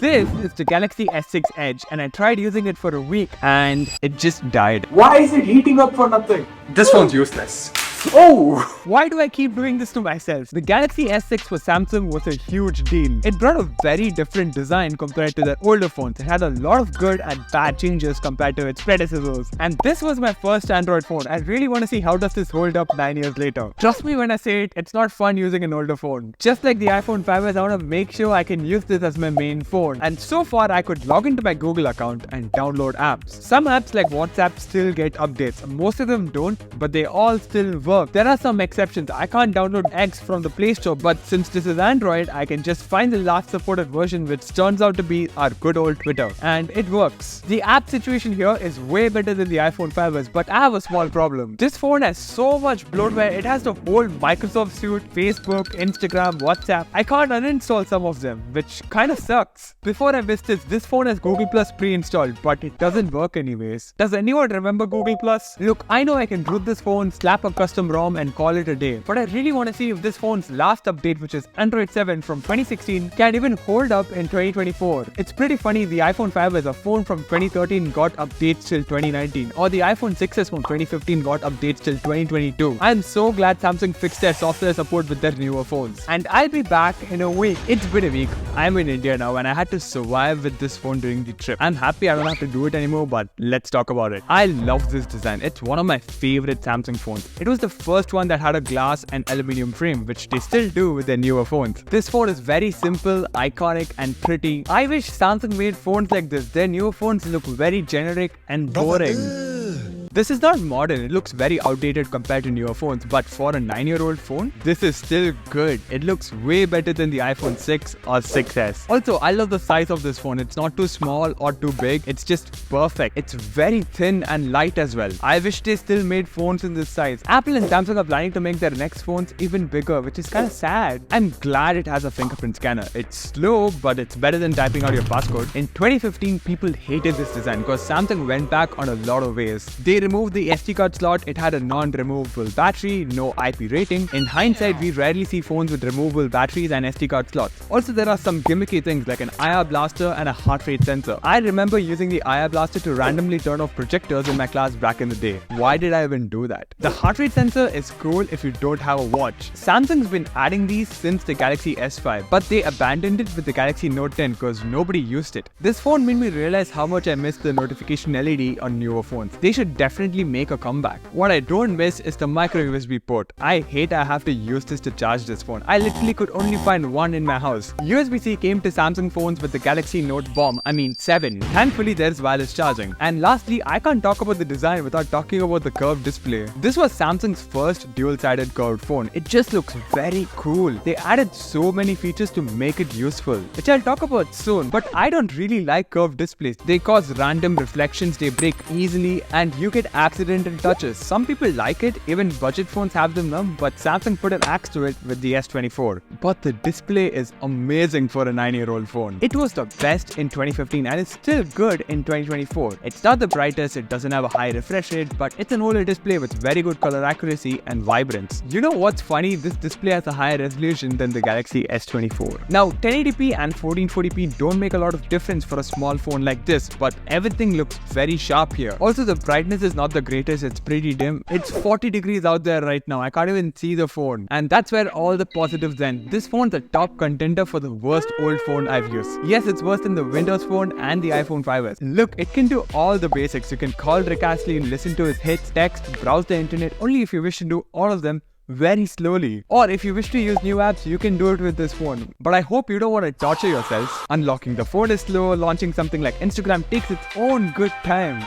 This is the Galaxy S6 Edge and I tried using it for a week and it just died. Why is it heating up for nothing? This phone's useless. Oh! Why do I keep doing this to myself? The Galaxy S6 for Samsung was a huge deal. It brought a very different design compared to their older phones. It had a lot of good and bad changes compared to its predecessors. And this was my first Android phone. I really want to see how does this hold up 9 years later. Trust me when I say it, it's not fun using an older phone. Just like the iPhone 5s, I want to make sure I can use this as my main phone. And so far, I could log into my Google account and download apps. Some apps like WhatsApp still get updates. Most of them don't, but they all still work. There are some exceptions. I can't download X from the Play Store, but since this is Android, I can just find the last supported version, which turns out to be our good old Twitter. And it works. The app situation here is way better than the iPhone 5s, but I have a small problem. This phone has so much bloatware. It has the whole Microsoft suite, Facebook, Instagram, WhatsApp. I can't uninstall some of them, which kind of sucks. Before I missed this phone has Google Plus pre-installed, but it doesn't work anyways. Does anyone remember Google Plus? Look, I know I can root this phone, slap a custom ROM and call it a day, but I really want to see if this phone's last update, which is Android 7 from 2016, can even hold up in 2024. It's pretty funny the iPhone 5 as a phone from 2013 got updates till 2019, or the iPhone 6s from 2015 got updates till 2022. I'm so glad Samsung fixed their software support with their newer phones. And I'll be back in a week. It's been a week. I'm in India now and I had to survive with this phone during the trip. I'm happy I don't have to do it anymore, but let's talk about it. I love this design. It's one of my favorite Samsung phones. It was the first one that had a glass and aluminium frame, which they still do with their newer phones. This phone is very simple, iconic and pretty. I wish Samsung made phones like this. Their newer phones look very generic and boring. This is not modern, it looks very outdated compared to newer phones, but for a 9-year-old phone, this is still good. It looks way better than the iPhone 6 or 6s. Also, I love the size of this phone. It's not too small or too big, it's just perfect. It's very thin and light as well. I wish they still made phones in this size. Apple and Samsung are planning to make their next phones even bigger, which is kind of sad. I'm glad it has a fingerprint scanner. It's slow, but it's better than typing out your passcode. In 2015, people hated this design because Samsung went back on a lot of ways. They removed the SD card slot, it had a non-removable battery, no IP rating. In hindsight, we rarely see phones with removable batteries and SD card slots. Also, there are some gimmicky things like an IR blaster and a heart rate sensor. I remember using the IR blaster to randomly turn off projectors in my class back in the day. Why did I even do that? The heart rate sensor is cool if you don't have a watch. Samsung's been adding these since the Galaxy S5, but they abandoned it with the Galaxy Note 10 because nobody used it. This phone made me realize how much I miss the notification LED on newer phones. They should definitely make a comeback. What I don't miss is the micro USB port. I hate I have to use this to charge this phone. I literally could only find one in my house. USB-C came to Samsung phones with the Galaxy Note 7. Thankfully, there's wireless charging. And lastly, I can't talk about the design without talking about the curved display. This was Samsung's first dual-sided curved phone. It just looks very cool. They added so many features to make it useful, which I'll talk about soon. But I don't really like curved displays. They cause random reflections, they break easily, and you get accidental touches. Some people like it, even budget phones have them now, but Samsung put an axe to it with the S24. But the display is amazing for a 9-year-old phone. It was the best in 2015 and it's still good in 2024. It's not the brightest, it doesn't have a high refresh rate, but it's an OLED display with very good color accuracy and vibrance. You know what's funny? This display has a higher resolution than the Galaxy S24. Now, 1080p and 1440p don't make a lot of difference for a small phone like this, but everything looks very sharp here. Also, the brightness is not the greatest, it's pretty dim. It's 40 degrees out there right now. I can't even see the phone. And that's where all the positives end. This phone's a top contender for the worst old phone I've used. Yes, it's worse than the Windows Phone and the iPhone 5s. Look, it can do all the basics. You can call Rick Astley and listen to his hits, text, browse the internet, only if you wish to do all of them very slowly. Or if you wish to use new apps, you can do it with this phone. But I hope you don't want to torture yourselves. Unlocking the phone is slow, launching something like Instagram takes its own good time.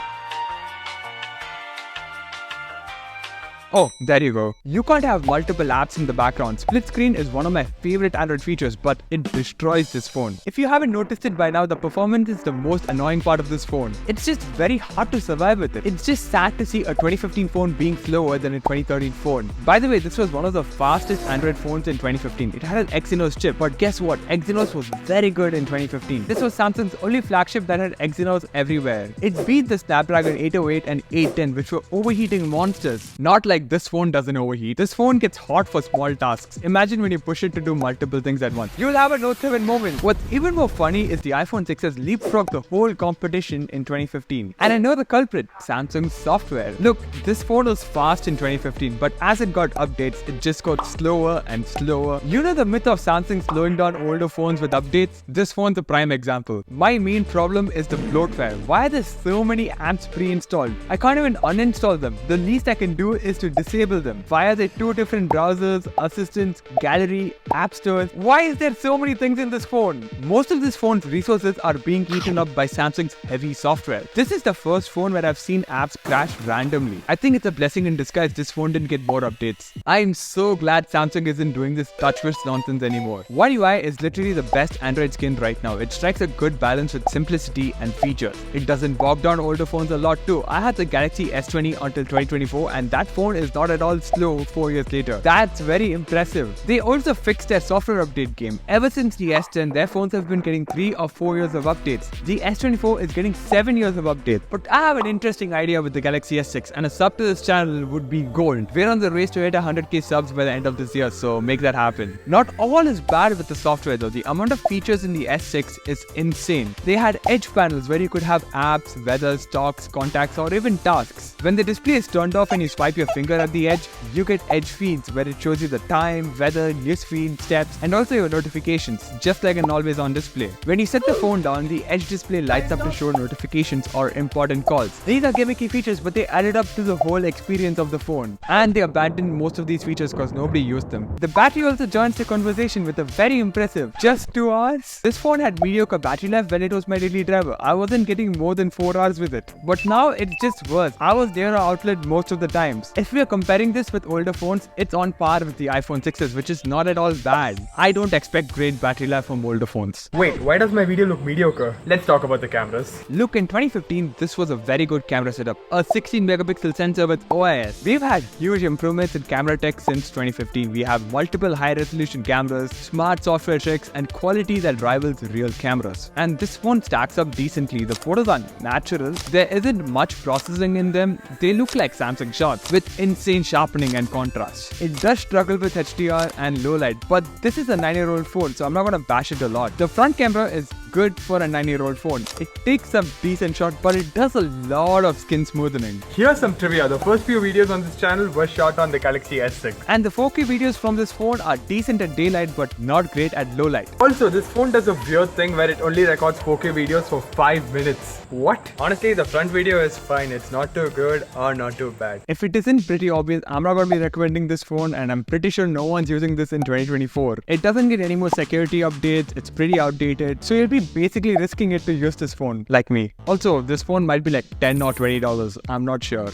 Oh, there you go. You can't have multiple apps in the background. Split screen is one of my favorite Android features, but it destroys this phone. If you haven't noticed it by now, the performance is the most annoying part of this phone. It's just very hard to survive with it. It's just sad to see a 2015 phone being slower than a 2013 phone. By the way, this was one of the fastest Android phones in 2015. It had an Exynos chip, but guess what? Exynos was very good in 2015. This was Samsung's only flagship that had Exynos everywhere. It beat the Snapdragon 808 and 810, which were overheating monsters. Not like like this phone doesn't overheat. This phone gets hot for small tasks. Imagine when you push it to do multiple things at once. You'll have a Note 7 moment. What's even more funny is the iPhone 6 has leapfrogged the whole competition in 2015. And I know the culprit, Samsung's software. Look, this phone was fast in 2015, but as it got updates, it just got slower and slower. You know the myth of Samsung slowing down older phones with updates? This phone's a prime example. My main problem is the bloatware. Why are there so many apps pre-installed? I can't even uninstall them. The least I can do is to disable them. Why are there 2 different browsers, assistants, gallery, app stores? Why is there so many things in this phone? Most of this phone's resources are being eaten up by Samsung's heavy software. This is the first phone where I've seen apps crash randomly. I think it's a blessing in disguise this phone didn't get more updates. I'm so glad Samsung isn't doing this TouchWiz nonsense anymore. One UI is literally the best Android skin right now. It strikes a good balance with simplicity and features. It doesn't bog down older phones a lot too. I had the Galaxy S20 until 2024 and that phone is not at all slow 4 years later. That's very impressive. They also fixed their software update game. Ever since the S10, their phones have been getting 3 or 4 years of updates. The S24 is getting 7 years of updates. But I have an interesting idea with the Galaxy S6 and a sub to this channel would be gold. We're on the race to hit 100k subs by the end of this year, so make that happen. Not all is bad with the software though. The amount of features in the S6 is insane. They had edge panels where you could have apps, weather, stocks, contacts or even tasks. When the display is turned off and you swipe your finger at the edge, you get edge feeds where it shows you the time, weather, newsfeed, steps and also your notifications, just like an always on display. When you set the phone down, the edge display lights up to show notifications or important calls. These are gimmicky features, but they added up to the whole experience of the phone. And they abandoned most of these features because nobody used them. The battery also joins the conversation with a very impressive just 2 hours. This phone had mediocre battery life when it was my daily driver. I wasn't getting more than 4 hours with it. But now it's just worse. I was near our outlet most of the times. If we are comparing this with older phones, it's on par with the iPhone 6s, which is not at all bad. I don't expect great battery life from older phones. Wait, why does my video look mediocre? Let's talk about the cameras. Look, in 2015, this was a very good camera setup. A 16 megapixel sensor with OIS. We've had huge improvements in camera tech since 2015. We have multiple high resolution cameras, smart software tricks, and quality that rivals real cameras. And this phone stacks up decently. The photos are natural. There isn't much processing in them. They look like Samsung shots with insane sharpening and contrast. It does struggle with HDR and low light, but this is a 9-year-old phone, so I'm not gonna bash it a lot. The front camera is good for a 9-year-old phone. It takes some decent shots, but it does a lot of skin smoothing. Here's some trivia. The first few videos on this channel were shot on the Galaxy S6. And the 4K videos from this phone are decent at daylight, but not great at low light. Also, this phone does a weird thing where it only records 4K videos for 5 minutes. What? Honestly, the front video is fine. It's not too good or not too bad. If it isn't pretty obvious, I'm not going to be recommending this phone, and I'm pretty sure no one's using this in 2024. It doesn't get any more security updates. It's pretty outdated, so you'll be basically risking it to use this phone, like me. Also, this phone might be like $10 or $20. I'm not sure.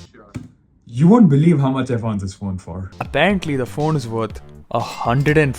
You won't believe how much I found this phone for. Apparently the phone is worth $105,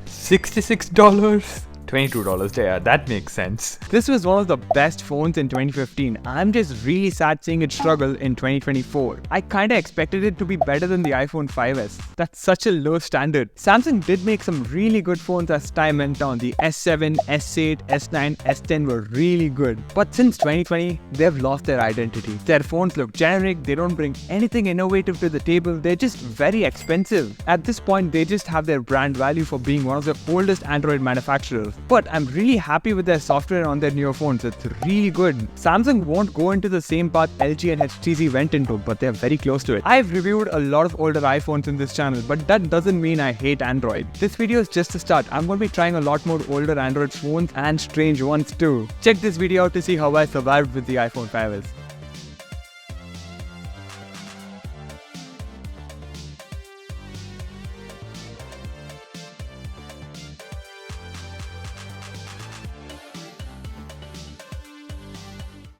$66, $22. Yeah, that makes sense. This was one of the best phones in 2015. I'm just really sad seeing it struggle in 2024. I kinda expected it to be better than the iPhone 5s. That's such a low standard. Samsung did make some really good phones as time went on. The S7, S8, S9, S10 were really good. But since 2020, they've lost their identity. Their phones look generic, they don't bring anything innovative to the table, they're just very expensive. At this point, they just have their brand value for being one of the oldest Android manufacturers. But I'm really happy with their software on their newer phones. It's really good. Samsung won't go into the same path LG and HTC went into, but they're very close to it. I've reviewed a lot of older iPhones in this channel, but that doesn't mean I hate Android. This video is just a start. I'm going to be trying a lot more older Android phones and strange ones too. Check this video out to see how I survived with the iPhone 5s.